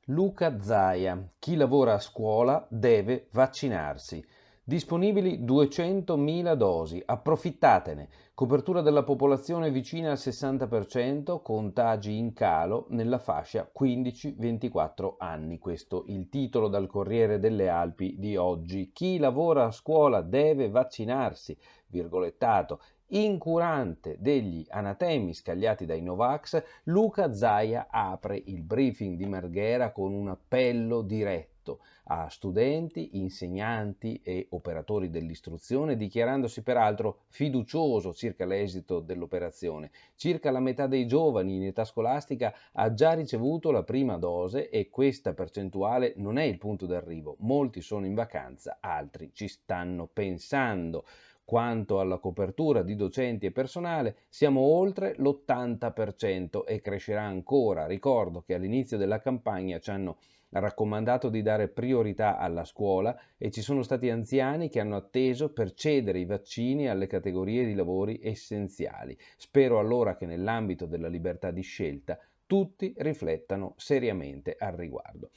Luca Zaia, chi lavora a scuola deve vaccinarsi. Disponibili 200.000 dosi, approfittatene. Copertura della popolazione vicina al 60%, contagi in calo nella fascia 15-24 anni. Questo il titolo dal Corriere delle Alpi di oggi. Chi lavora a scuola deve vaccinarsi, virgolettato. Incurante degli anatemi scagliati dai Novax, Luca Zaia apre il briefing di Marghera con un appello diretto a studenti, insegnanti e operatori dell'istruzione, dichiarandosi peraltro fiducioso circa l'esito dell'operazione. Circa la metà dei giovani in età scolastica ha già ricevuto la prima dose e questa percentuale non è il punto d'arrivo. Molti sono in vacanza, altri ci stanno pensando. Quanto alla copertura di docenti e personale, siamo oltre l'80% e crescerà ancora. Ricordo che all'inizio della campagna ci hanno raccomandato di dare priorità alla scuola e ci sono stati anziani che hanno atteso per cedere i vaccini alle categorie di lavori essenziali. Spero allora che nell'ambito della libertà di scelta tutti riflettano seriamente al riguardo.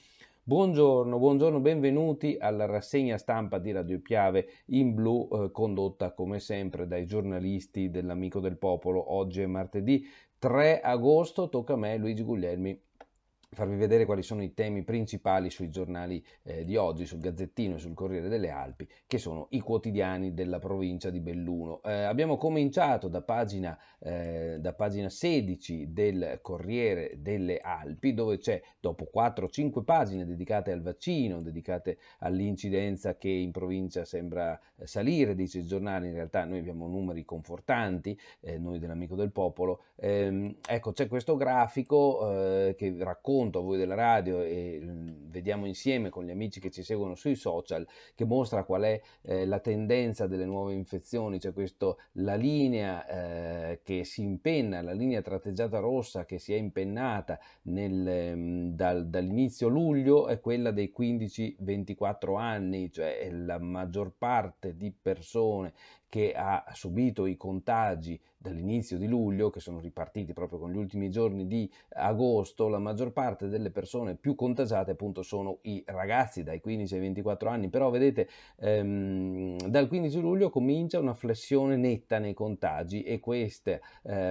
Buongiorno, benvenuti alla rassegna stampa di Radio Piave in blu, condotta come sempre dai giornalisti dell'Amico del Popolo. Oggi è martedì 3 agosto, tocca a me, Luigi Guglielmi, farvi vedere quali sono i temi principali sui giornali di oggi, sul Gazzettino e sul Corriere delle Alpi, che sono i quotidiani della provincia di Belluno. Abbiamo cominciato da pagina 16 del Corriere delle Alpi, dove c'è, dopo 4-5 pagine dedicate al vaccino, dedicate all'incidenza che in provincia sembra salire, dice il giornale. In realtà noi abbiamo numeri confortanti, noi dell'Amico del Popolo. Ecco, c'è questo grafico che racconta a voi della radio e vediamo insieme con gli amici che ci seguono sui social, che mostra qual è la tendenza delle nuove infezioni. C'è la linea che si impenna, la linea tratteggiata rossa che si è impennata dall'inizio luglio, è quella dei 15-24 anni, cioè la maggior parte di persone che ha subito i contagi dall'inizio di luglio, che sono ripartiti proprio con gli ultimi giorni di agosto. La maggior parte delle persone più contagiate appunto sono i ragazzi dai 15 ai 24 anni, però vedete dal 15 luglio comincia una flessione netta nei contagi e questa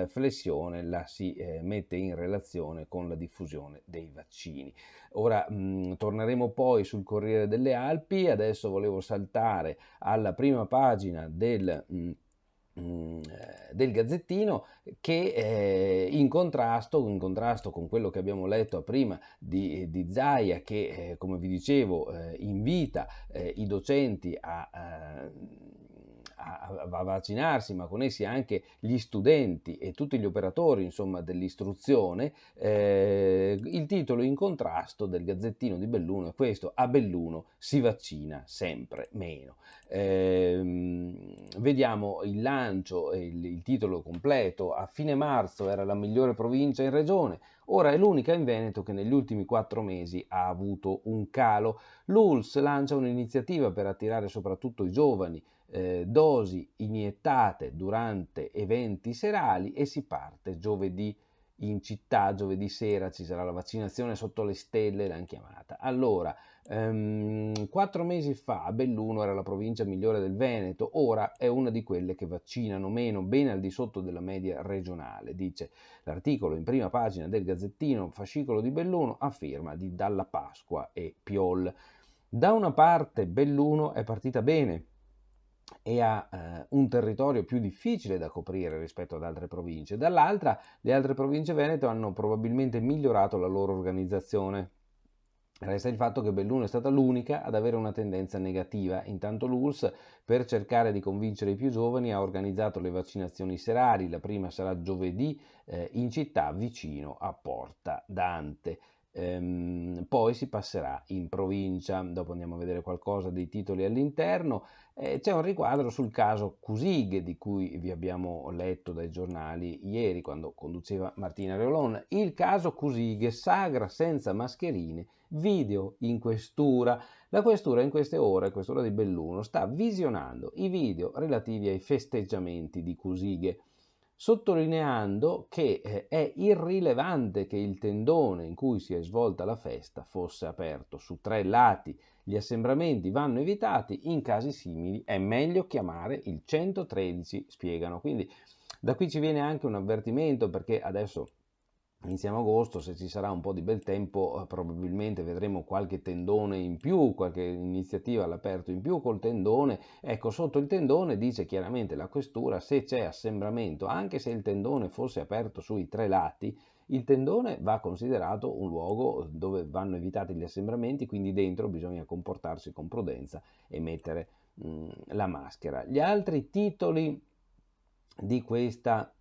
flessione la si mette in relazione con la diffusione dei vaccini. Ora torneremo poi sul Corriere delle Alpi. Adesso volevo saltare alla prima pagina del Gazzettino, che in contrasto con quello che abbiamo letto prima di Zaia, che come vi dicevo invita i docenti a vaccinarsi, ma con essi anche gli studenti e tutti gli operatori, insomma, dell'istruzione. Il titolo in contrasto del Gazzettino di Belluno è questo: a Belluno si vaccina sempre meno. Vediamo il lancio e il titolo completo: a fine marzo era la migliore provincia in regione, ora è l'unica in Veneto che negli ultimi 4 mesi ha avuto un calo. L'ULSS lancia un'iniziativa per attirare soprattutto i giovani, dosi iniettate durante eventi serali, e si parte giovedì in città. Giovedì sera ci sarà la vaccinazione sotto le stelle, l'hanno chiamata. Allora, 4 mesi fa a Belluno era la provincia migliore del Veneto, ora è una di quelle che vaccinano meno, ben al di sotto della media regionale, dice l'articolo in prima pagina del Gazzettino, fascicolo di Belluno, a firma di Dalla Pasqua e Piol. Da una parte Belluno è partita bene e ha un territorio più difficile da coprire rispetto ad altre province, dall'altra le altre province venete hanno probabilmente migliorato la loro organizzazione. Resta il fatto che Belluno è stata l'unica ad avere una tendenza negativa. Intanto l'ULSS, per cercare di convincere i più giovani, ha organizzato le vaccinazioni serali. La prima sarà giovedì in città, vicino a Porta Dante. Poi si passerà in provincia. Dopo andiamo a vedere qualcosa dei titoli all'interno. C'è un riquadro sul caso Cusighe, di cui vi abbiamo letto dai giornali ieri quando conduceva Martina Reolon. Il caso Cusighe, sagra senza mascherine, video in questura. La questura in queste ore, questura di Belluno, sta visionando i video relativi ai festeggiamenti di Cusighe. sottolineando che è irrilevante che il tendone in cui si è svolta la festa fosse aperto su 3 lati. Gli assembramenti vanno evitati, in casi simili è meglio chiamare il 113, spiegano. Quindi da qui ci viene anche un avvertimento, perché adesso iniziamo agosto, se ci sarà un po' di bel tempo probabilmente vedremo qualche tendone in più, qualche iniziativa all'aperto in più col tendone. Ecco, sotto il tendone dice chiaramente la questura, se c'è assembramento, anche se il tendone fosse aperto sui 3 lati, il tendone va considerato un luogo dove vanno evitati gli assembramenti, quindi dentro bisogna comportarsi con prudenza e mettere la maschera. Gli altri titoli di questa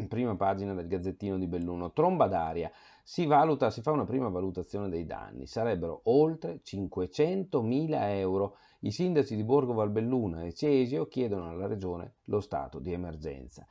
prima pagina del Gazzettino di Belluno: tromba d'aria, si fa una prima valutazione dei danni, sarebbero oltre 500.000 euro. I sindaci di Borgo Valbelluna e Cesio chiedono alla regione lo stato di emergenza.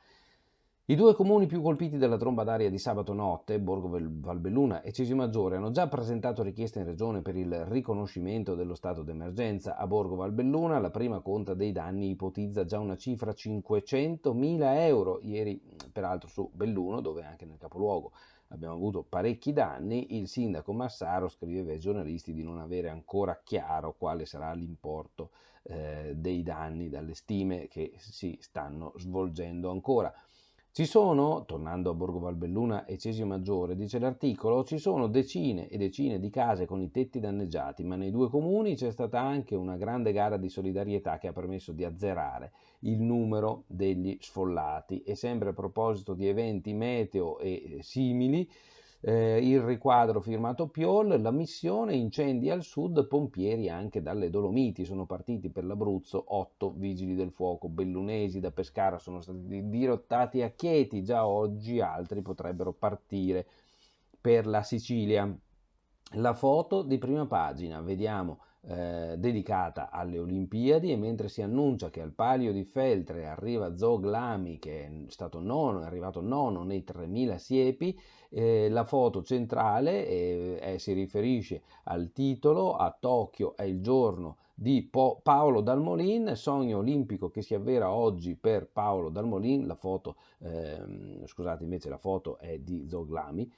I 2 comuni più colpiti dalla tromba d'aria di sabato notte, Borgo Valbelluna e Cesio Maggiore, hanno già presentato richiesta in regione per il riconoscimento dello stato d'emergenza. A Borgo Valbelluna la prima conta dei danni ipotizza già una cifra 500.000 euro. Ieri, peraltro, su Belluno, dove anche nel capoluogo abbiamo avuto parecchi danni, il sindaco Massaro scriveva ai giornalisti di non avere ancora chiaro quale sarà l'importo dei danni dalle stime che si stanno svolgendo ancora. Ci sono, tornando a Borgo Valbelluna e Cesio Maggiore, dice l'articolo, ci sono decine e decine di case con i tetti danneggiati, ma nei 2 comuni c'è stata anche una grande gara di solidarietà che ha permesso di azzerare il numero degli sfollati. E sempre a proposito di eventi meteo e simili, il riquadro firmato Piol, la missione incendi al sud, pompieri anche dalle Dolomiti, sono partiti per l'Abruzzo 8 vigili del fuoco bellunesi, da Pescara sono stati dirottati a Chieti, già oggi altri potrebbero partire per la Sicilia. La foto di prima pagina, vediamo, dedicata alle Olimpiadi, e mentre si annuncia che al Palio di Feltre arriva Zog Lami, che è stato nono, è arrivato nono nei 3000 siepi, la foto centrale si riferisce al titolo: a Tokyo è il giorno di Paolo Dalmolin, sogno olimpico che si avvera oggi per Paolo Dalmolin. La foto, scusate, invece la foto è di Zog Lami.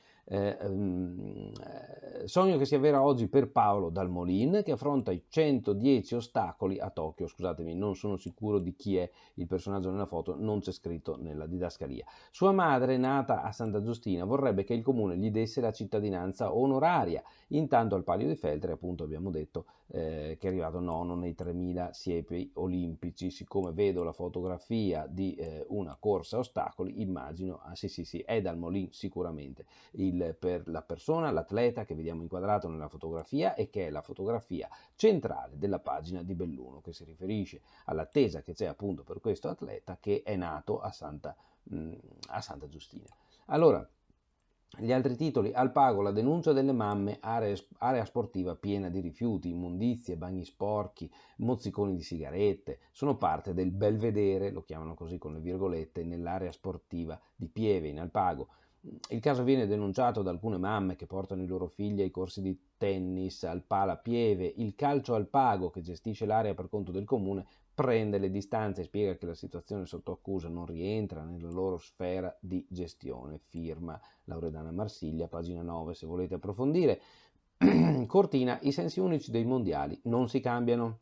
Sogno che si avvera oggi per Paolo Dalmolin, che affronta i 110 ostacoli a Tokyo. Scusatemi, non sono sicuro di chi è il personaggio nella foto, non c'è scritto nella didascalia. Sua madre, nata a Santa Giustina, vorrebbe che il comune gli desse la cittadinanza onoraria. Intanto al Palio di Feltre, appunto, abbiamo detto che è arrivato nono nei 3000 siepi olimpici. Siccome vedo la fotografia di una corsa a ostacoli, immagino, sì, è Dalmolin sicuramente per la persona, l'atleta che vediamo inquadrato nella fotografia, e che è la fotografia centrale della pagina di Belluno, che si riferisce all'attesa che c'è appunto per questo atleta che è nato a Santa Giustina. Allora, gli altri titoli: al Pago la denuncia delle mamme, area sportiva piena di rifiuti, immondizie, bagni sporchi, mozziconi di sigarette, sono parte del belvedere, lo chiamano così con le virgolette, nell'area sportiva di Pieve in Alpago. Il caso viene denunciato da alcune mamme che portano i loro figli ai corsi di tennis al Pala Pieve. Il Calcio Alpago, che gestisce l'area per conto del comune, prende le distanze e spiega che la situazione sotto accusa non rientra nella loro sfera di gestione. Firma Lauredana Marsiglia, pagina 9, se volete approfondire. Cortina: i sensi unici dei mondiali non si cambiano.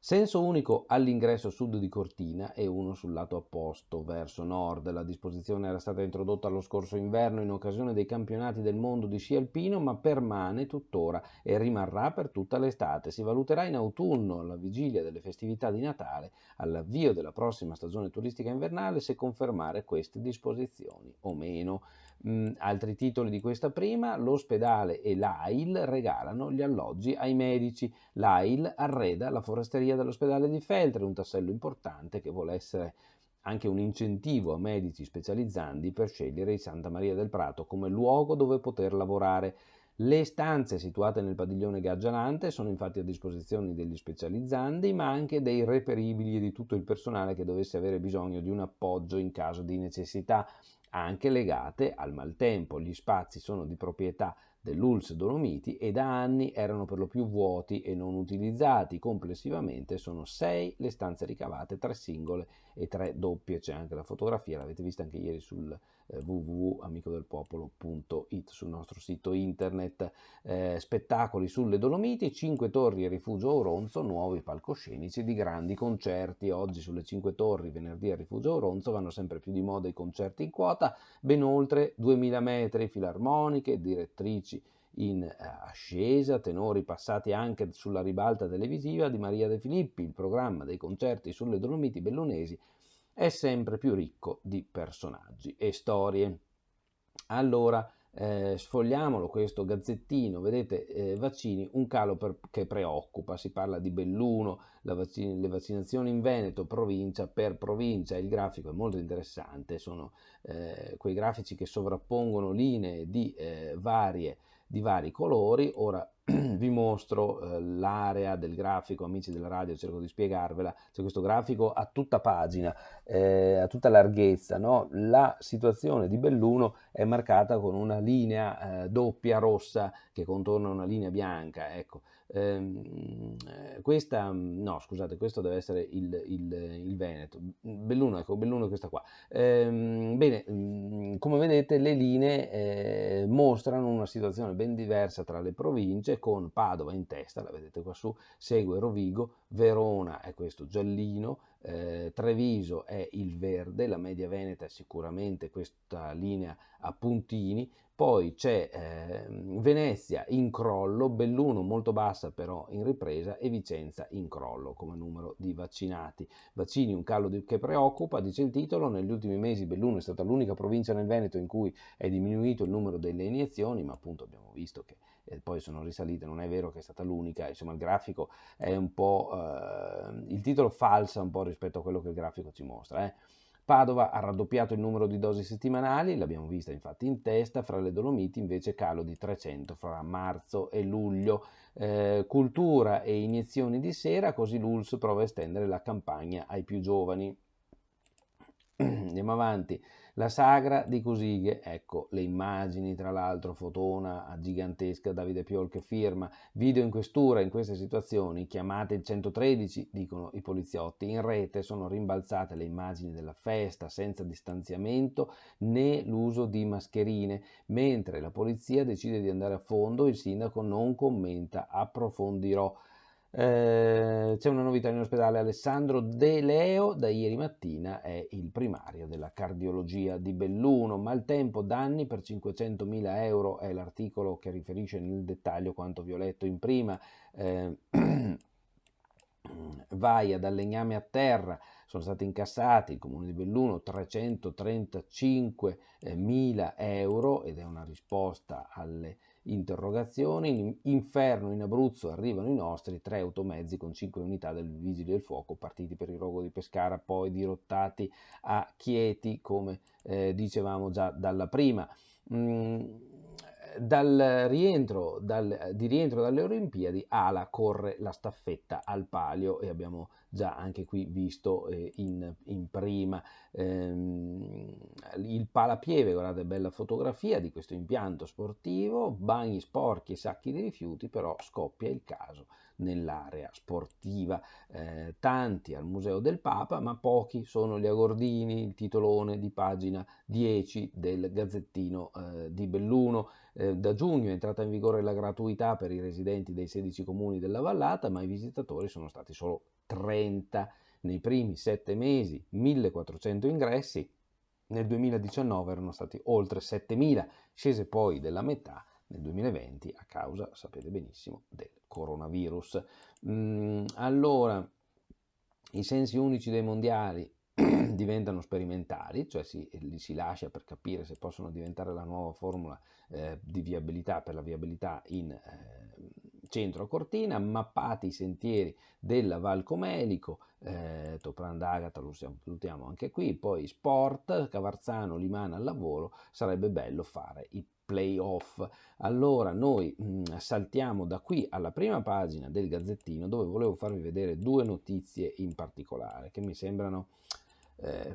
Senso unico all'ingresso sud di Cortina e uno sul lato opposto, verso nord. La disposizione era stata introdotta lo scorso inverno in occasione dei campionati del mondo di sci alpino, ma permane tuttora e rimarrà per tutta l'estate. Si valuterà in autunno, alla vigilia delle festività di Natale, all'avvio della prossima stagione turistica invernale, se confermare queste disposizioni o meno. Altri titoli di questa prima: l'ospedale e l'AIL regalano gli alloggi ai medici. L'AIL arreda la foresteria dell'ospedale di Feltre, un tassello importante che vuole essere anche un incentivo a medici specializzandi per scegliere il Santa Maria del Prato come luogo dove poter lavorare. Le stanze situate nel padiglione Gaggialante sono infatti a disposizione degli specializzandi, ma anche dei reperibili e di tutto il personale che dovesse avere bisogno di un appoggio in caso di necessità, anche legate al maltempo. Gli spazi sono di proprietà dell'ULSS Dolomiti e da anni erano per lo più vuoti e non utilizzati. Complessivamente sono 6 le stanze ricavate, 3 singole e 3 doppie. C'è anche la fotografia, l'avete vista anche ieri sul www.amicodelpopolo.it, sul nostro sito internet. Spettacoli sulle Dolomiti, 5 torri e rifugio Auronzo, nuovi palcoscenici di grandi concerti. Oggi sulle 5 torri, venerdì a rifugio Auronzo, vanno sempre più di moda i concerti in quota, ben oltre 2000 metri, filarmoniche, direttrici in ascesa, tenori passati anche sulla ribalta televisiva di Maria De Filippi. Il programma dei concerti sulle Dolomiti bellunesi è sempre più ricco di personaggi e storie. Allora, sfogliamolo questo gazzettino, vedete, vaccini, un calo che preoccupa, si parla di Belluno, le vaccinazioni in Veneto, provincia per provincia. Il grafico è molto interessante, sono quei grafici che sovrappongono linee di vari colori. Ora vi mostro l'area del grafico, amici della radio, cerco di spiegarvela. C'è questo grafico a tutta pagina, a tutta larghezza, no? La situazione di Belluno è marcata con una linea doppia rossa che contorna una linea bianca, ecco. Questa, no scusate, questo deve essere il Veneto. Belluno, ecco, Belluno è questa qua. Bene, come vedete le linee mostrano una situazione ben diversa tra le province, con Padova in testa, la vedete qua su, segue Rovigo, Verona è questo giallino, Treviso è il verde, la media veneta è sicuramente questa linea a puntini, poi c'è Venezia in crollo, Belluno molto bassa però in ripresa e Vicenza in crollo come numero di vaccinati. Vaccini, un calo che preoccupa, dice il titolo. Negli ultimi mesi Belluno è stata l'unica provincia nel Veneto in cui è diminuito il numero delle iniezioni, ma appunto abbiamo visto che poi sono risalite, non è vero che è stata l'unica, insomma il grafico è un po', il titolo falsa un po' rispetto a quello che il grafico ci mostra. Padova ha raddoppiato il numero di dosi settimanali, l'abbiamo vista infatti in testa, fra le Dolomiti invece calo di 300 fra marzo e luglio. Cultura e iniezioni di sera, così l'ULSS prova a estendere la campagna ai più giovani. Andiamo avanti. La sagra di Cosighe, ecco le immagini, tra l'altro fotona gigantesca, Davide Piol che firma, video in questura. In queste situazioni chiamate il 113, dicono i poliziotti. In rete sono rimbalzate le immagini della festa senza distanziamento né l'uso di mascherine, mentre la polizia decide di andare a fondo. Il sindaco non commenta, approfondirò. C'è una novità in ospedale. Alessandro De Leo da ieri mattina è il primario della cardiologia di Belluno. Maltempo, danni per 500.000 euro è l'articolo che riferisce nel dettaglio quanto vi ho letto in prima. Vaia dal legname a terra, sono stati incassati il comune di Belluno 335.000 euro ed è una risposta alle interrogazioni. Inferno in Abruzzo, arrivano i nostri, 3 automezzi con 5 unità del Vigili del Fuoco partiti per il rogo di Pescara, poi dirottati a Chieti, come dicevamo già dalla prima. Dal rientro dalle Olimpiadi, Ala corre la staffetta al palio e abbiamo già anche qui visto in prima il palapieve. Guardate, bella fotografia di questo impianto sportivo, bagni sporchi e sacchi di rifiuti, però scoppia il caso nell'area sportiva. Tanti al Museo del Papa, ma pochi sono gli agordini, il titolone di pagina 10 del Gazzettino di Belluno. Da giugno è entrata in vigore la gratuità per i residenti dei 16 comuni della vallata, ma i visitatori sono stati solo 30. Nei primi 7 mesi 1400 ingressi, nel 2019 erano stati oltre 7.000, scese poi della metà nel 2020 a causa, sapete benissimo, del coronavirus. Allora, i sensi unici dei mondiali diventano sperimentali, cioè li si lascia per capire se possono diventare la nuova formula di viabilità per la viabilità in centro a Cortina. Mappati i sentieri della Val Comelico, Topran d'Agata lo salutiamo anche qui, poi sport, Cavarzano, Limana al lavoro, sarebbe bello fare i playoff. Allora noi saltiamo da qui alla prima pagina del Gazzettino, dove volevo farvi vedere 2 notizie in particolare che mi sembrano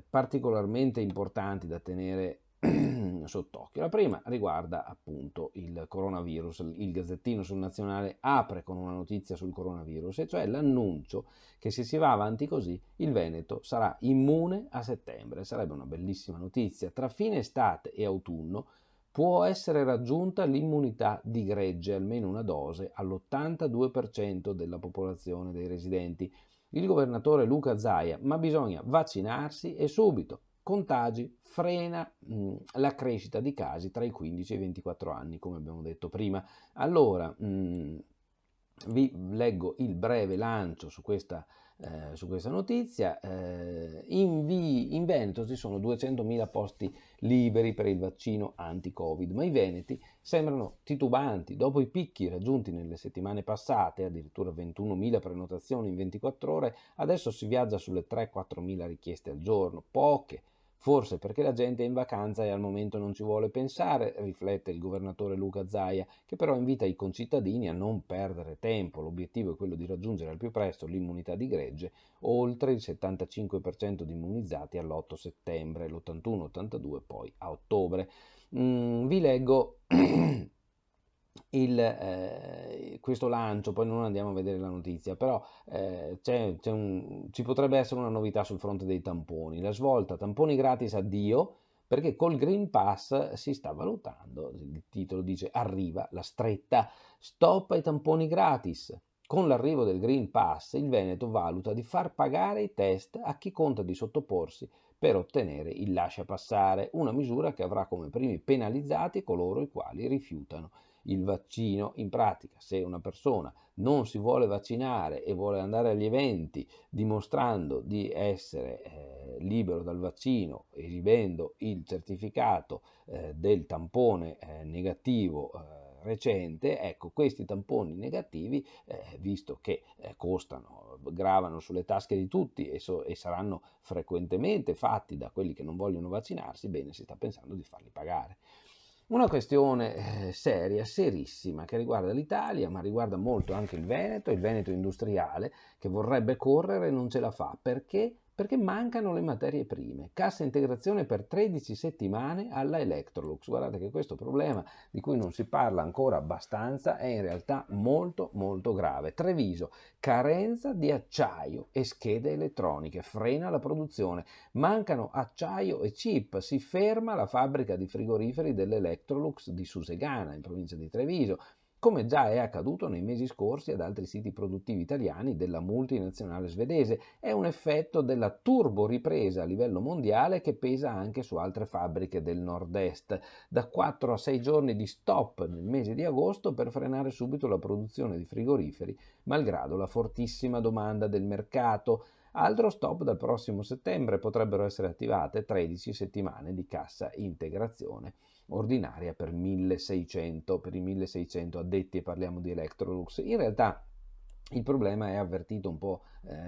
particolarmente importanti da tenere sott'occhio. La prima riguarda appunto il coronavirus. Il Gazzettino sul Nazionale apre con una notizia sul coronavirus, e cioè l'annuncio che se si va avanti così il Veneto sarà immune a settembre. Sarebbe una bellissima notizia. Tra fine estate e autunno può essere raggiunta l'immunità di gregge, almeno una dose, all'82% della popolazione dei residenti. Il governatore Luca Zaia: ma bisogna vaccinarsi e subito. Contagi, frena la crescita di casi tra i 15 e i 24 anni, come abbiamo detto prima. Allora, vi leggo il breve lancio su questa notizia. In Veneto ci sono 200.000 posti liberi per il vaccino anti-Covid, ma i veneti sembrano titubanti. Dopo i picchi raggiunti nelle settimane passate, addirittura 21.000 prenotazioni in 24 ore, adesso si viaggia sulle 3-4.000 richieste al giorno, poche. Forse perché la gente è in vacanza e al momento non ci vuole pensare, riflette il governatore Luca Zaia, che però invita i concittadini a non perdere tempo. L'obiettivo è quello di raggiungere al più presto l'immunità di gregge, oltre il 75% di immunizzati all'8 settembre, l'81-82 poi a ottobre. Vi leggo questo lancio, poi non andiamo a vedere la notizia, però ci potrebbe essere una novità sul fronte dei tamponi. La svolta tamponi gratis addio, perché col Green Pass si sta valutando, il titolo dice arriva la stretta, stop ai tamponi gratis. Con l'arrivo del Green Pass il Veneto valuta di far pagare i test a chi conta di sottoporsi per ottenere il lascia passare, una misura che avrà come primi penalizzati coloro i quali rifiutano il vaccino. In pratica, se una persona non si vuole vaccinare e vuole andare agli eventi dimostrando di essere libero dal vaccino, esibendo il certificato del tampone negativo recente, ecco, questi tamponi negativi, visto che gravano sulle tasche di tutti e saranno frequentemente fatti da quelli che non vogliono vaccinarsi, bene, si sta pensando di farli pagare. Una questione seria, serissima, che riguarda l'Italia, ma riguarda molto anche il Veneto industriale, che vorrebbe correre e non ce la fa. Perché? Perché mancano le materie prime. Cassa integrazione per 13 settimane alla Electrolux. Guardate che questo problema, di cui non si parla ancora abbastanza, è in realtà molto molto grave. Treviso: carenza di acciaio e schede elettroniche, frena la produzione. Mancano acciaio e chip, si ferma la fabbrica di frigoriferi dell'Electrolux di Susegana, in provincia di Treviso, come già è accaduto nei mesi scorsi ad altri siti produttivi italiani della multinazionale svedese. È un effetto della turbo ripresa a livello mondiale che pesa anche su altre fabbriche del nord-est. Da 4 a 6 giorni di stop nel mese di agosto per frenare subito la produzione di frigoriferi, malgrado la fortissima domanda del mercato. Altro stop dal prossimo settembre: potrebbero essere attivate 13 settimane di cassa integrazione ordinaria per i 1600 addetti, e parliamo di Electrolux. In realtà il problema è avvertito un po'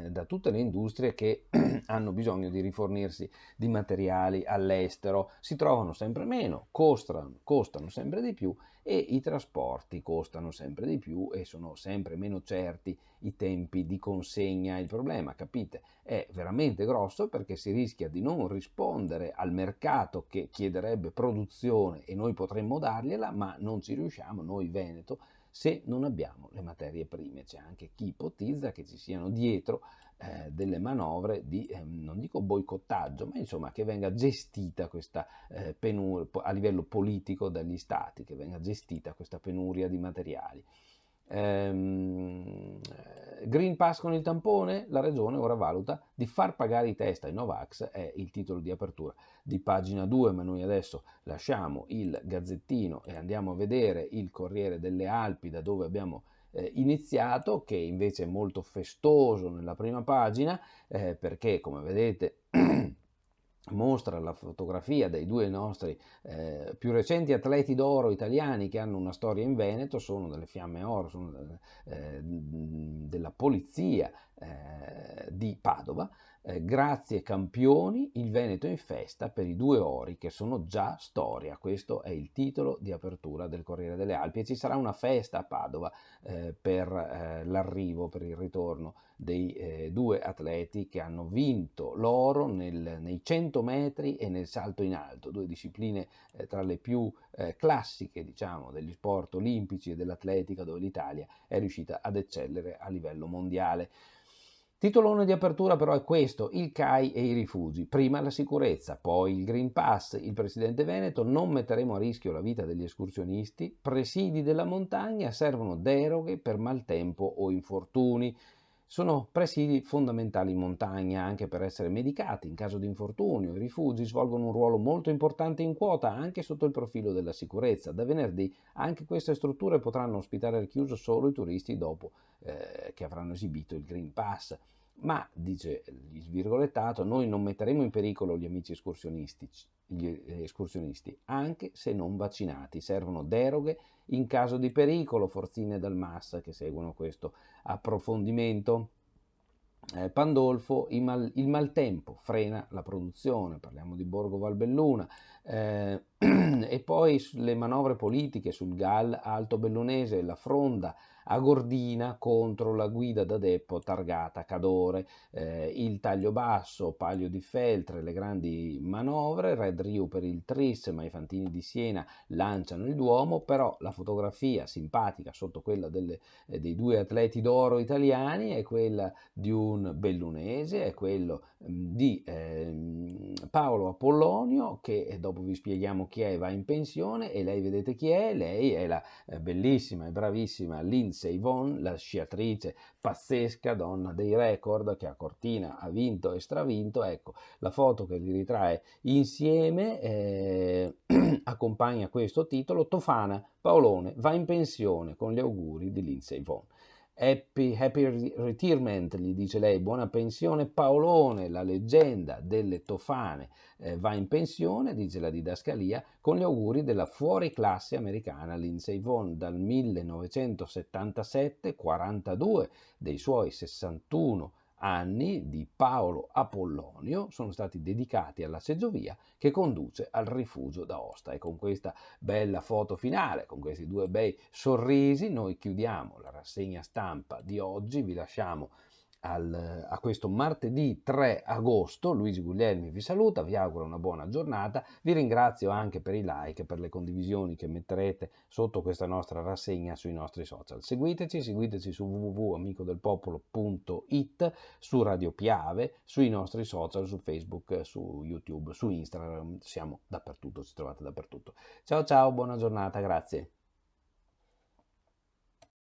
da tutte le industrie che hanno bisogno di rifornirsi di materiali all'estero. Si trovano sempre meno, costano sempre di più, e i trasporti costano sempre di più e sono sempre meno certi i tempi di consegna. Il problema, capite, è veramente grosso, perché si rischia di non rispondere al mercato che chiederebbe produzione e noi potremmo dargliela, ma non ci riusciamo noi Veneto se non abbiamo le materie prime. C'è anche chi ipotizza che ci siano dietro delle manovre di, non dico boicottaggio, ma insomma che venga gestita questa penuria a livello politico dagli stati, che venga gestita questa penuria di materiali. Green Pass con il tampone, la regione ora valuta di far pagare i test ai Novax, è il titolo di apertura di pagina 2, ma noi adesso lasciamo il Gazzettino e andiamo a vedere il Corriere delle Alpi, da dove abbiamo iniziato, che invece è molto festoso nella prima pagina, perché come vedete mostra la fotografia dei due nostri più recenti atleti d'oro italiani che hanno una storia in Veneto. Sono delle Fiamme Oro, sono della polizia di Padova, grazie campioni, il Veneto in festa per i 2 ori che sono già storia. Questo è il titolo di apertura del Corriere delle Alpi e ci sarà una festa a Padova per l'arrivo, per il ritorno dei 2 atleti che hanno vinto l'oro nei 100 metri e nel salto in alto, 2 discipline tra le più classiche, diciamo, degli sport olimpici e dell'atletica, dove l'Italia è riuscita ad eccellere a livello mondiale. Titolone di apertura però è questo: il CAI e i rifugi. Prima la sicurezza, poi il Green Pass. Il presidente Veneto: non metteremo a rischio la vita degli escursionisti. Presidi della montagna, servono deroghe per maltempo o infortuni. Sono presidi fondamentali in montagna anche per essere medicati in caso di infortunio. I rifugi svolgono un ruolo molto importante in quota anche sotto il profilo della sicurezza. Da venerdì anche queste strutture potranno ospitare al chiuso solo i turisti dopo che avranno esibito il Green Pass. Ma, dice il virgolettato, noi non metteremo in pericolo gli amici gli escursionisti, anche se non vaccinati. Servono deroghe in caso di pericolo. Forzine dal Massa che seguono questo approfondimento. Pandolfo: il maltempo frena la produzione, parliamo di Borgo Valbelluna. E poi le manovre politiche sul GAL Alto Bellunese, la fronda a Gordina contro la guida da depot targata Cadore, il taglio basso, Palio di Feltre, le grandi manovre, Red Rio per il Tris, ma i Fantini di Siena lanciano il Duomo. Però la fotografia simpatica sotto quella dei 2 atleti d'oro italiani è quella di un bellunese, è quello di Paolo Apollonio, che dopo vi spieghiamo chi è, va in pensione, e lei vedete chi è. Lei è la bellissima e bravissima Lindsey Vonn, la sciatrice pazzesca, donna dei record, che a Cortina ha vinto e stravinto. Ecco la foto che li ritrae insieme, accompagna questo titolo: Tofana Paolone va in pensione, con gli auguri di Lindsey Vonn. Happy retirement, gli dice lei, buona pensione Paolone, la leggenda delle tofane va in pensione, dice la didascalia, con gli auguri della fuoriclasse americana Lindsey Vonn. Dal 1977, 42 dei suoi 61 anni di Paolo Apollonio sono stati dedicati alla seggiovia che conduce al rifugio d'Aosta. E con questa bella foto finale, con questi 2 bei sorrisi, noi chiudiamo la rassegna stampa di oggi. Vi lasciamo a questo martedì 3 agosto. Luigi Guglielmi vi saluta, vi auguro una buona giornata, vi ringrazio anche per i like e per le condivisioni che metterete sotto questa nostra rassegna sui nostri social. Seguiteci su www.amicodelpopolo.it, su Radio Piave, sui nostri social, su Facebook, su YouTube, su Instagram, siamo dappertutto, ci trovate dappertutto. Ciao ciao, buona giornata, grazie.